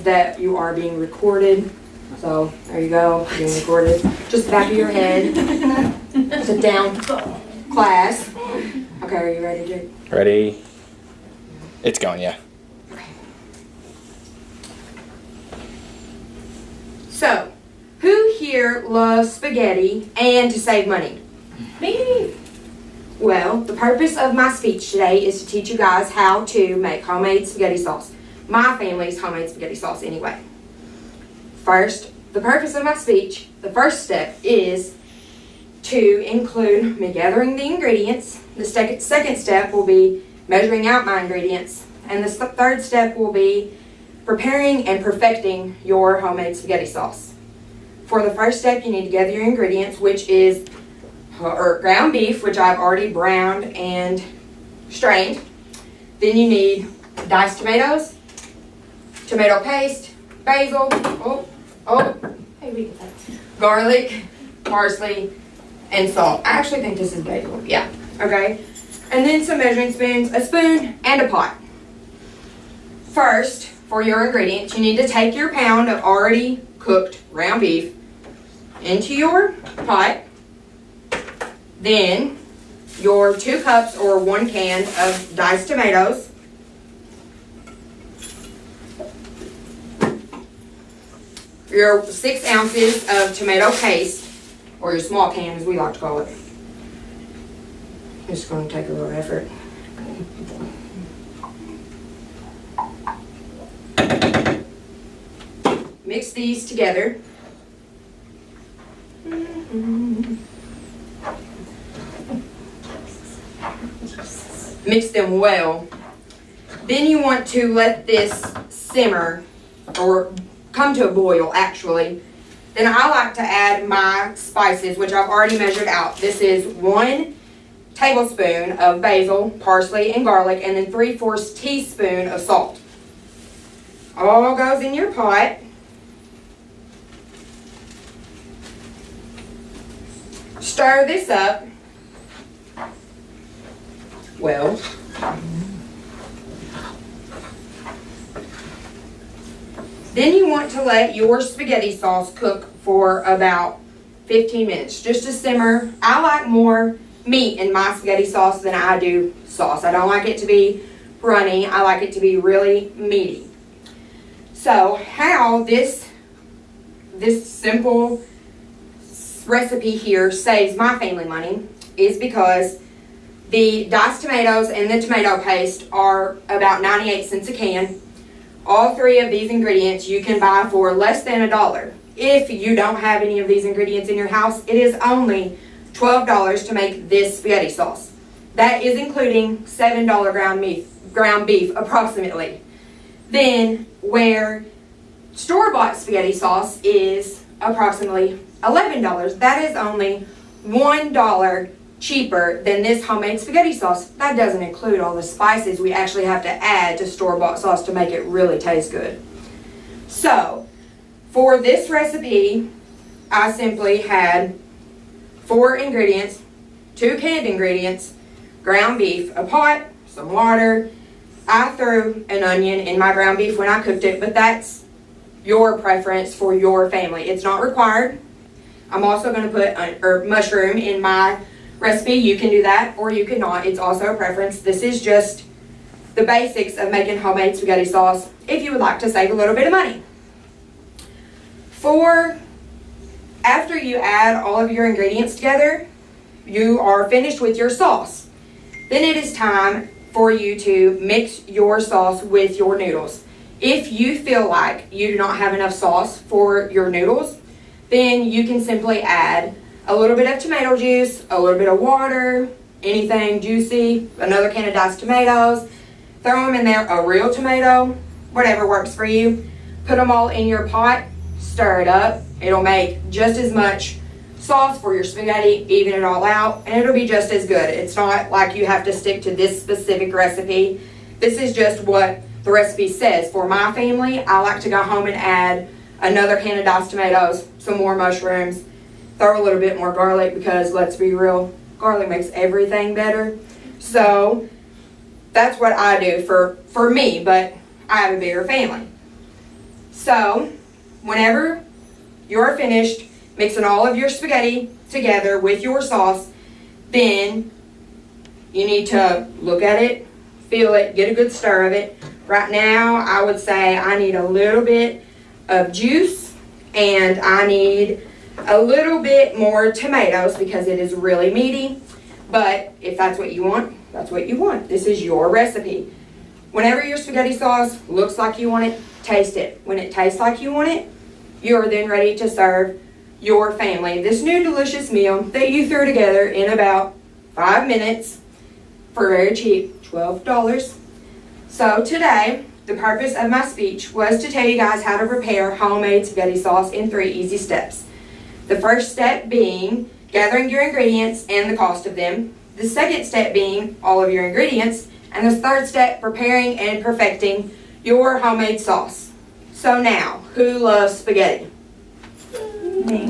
that you are being recorded. So there you go, being recorded. Just the back of your head. Sit down, class. Okay, are you ready, Jake? Ready? It's going, yeah. Okay. So, who here loves spaghetti and to save money? Me. Well, the purpose of my speech today is to teach you guys how to make homemade spaghetti sauce. My family's homemade spaghetti sauce anyway. First, the purpose of my speech, the first step is to include me gathering the ingredients. The second step will be measuring out my ingredients. And the third step will be preparing and perfecting your homemade spaghetti sauce. For the first step, you need to gather your ingredients, which is ground beef, which I've already browned and strained. Then you need diced tomatoes, tomato paste, basil, garlic, parsley, and salt. I actually think this is basil, yeah, okay. And then some measuring spoons, a spoon, and a pot. First, for your ingredients, you need to take your pound of already cooked ground beef into your pot. Then, your 2 cups or 1 can of diced tomatoes. Your 6 ounces of tomato paste, or your small can as we like to call it. It's going to take a little effort. Mix these together. Mix them well. Then you want to let this simmer or come to a boil actually. Then I like to add my spices, which I've already measured out. This is 1 tablespoon of basil, parsley, and garlic, and then 3/4 teaspoon of salt. All goes in your pot. Stir this up well. Then you want to let your spaghetti sauce cook for about 15 minutes, just to simmer. I like more meat in my spaghetti sauce than I do sauce. I don't like it to be runny. I like it to be really meaty. So how this simple recipe here saves my family money is because the diced tomatoes and the tomato paste are about 98 cents a can. All 3 of these ingredients you can buy for less than $1. If you don't have any of these ingredients in your house, it is only $12 to make this spaghetti sauce. That is including $7 ground beef approximately. Then where store-bought spaghetti sauce is approximately $11, that is only $1 cheaper than this homemade spaghetti sauce. That doesn't include all the spices we actually have to add to store-bought sauce to make it really taste good. So, for this recipe, I simply had 4 ingredients, 2 canned ingredients, ground beef, a pot, some water. I threw an onion in my ground beef when I cooked it, but that's your preference for your family. It's not required. I'm also going to put a mushroom in my recipe. You can do that or you can not. It's also a preference. This is just the basics of making homemade spaghetti sauce if you would like to save a little bit of money. After you add all of your ingredients together, you are finished with your sauce. Then it is time for you to mix your sauce with your noodles. If you feel like you do not have enough sauce for your noodles, then you can simply add a little bit of tomato juice, a little bit of water, anything juicy, another can of diced tomatoes, throw them in there, a real tomato, whatever works for you. Put them all in your pot, stir it up. It'll make just as much sauce for your spaghetti, even it all out, and it'll be just as good. It's not like you have to stick to this specific recipe. This is just what the recipe says. For my family, I like to go home and add another can of diced tomatoes, some more mushrooms, throw a little bit more garlic because let's be real, garlic makes everything better. So that's what I do for me, but I have a bigger family. So, whenever you're finished mixing all of your spaghetti together with your sauce, then you need to look at it, feel it, get a good stir of it. Right now, I would say I need a little bit of juice and I need a little bit more tomatoes because it is really meaty. But if that's what you want, that's what you want. This is your recipe. Whenever your spaghetti sauce looks like you want it, taste it. When it tastes like you want it, you're then ready to serve your family this new delicious meal that you threw together in about 5 minutes for very cheap, $12. So today, the purpose of my speech was to tell you guys how to prepare homemade spaghetti sauce in 3 easy steps. The first step being gathering your ingredients and the cost of them. The second step being all of your ingredients. And the third step, preparing and perfecting your homemade sauce. So now, who loves spaghetti?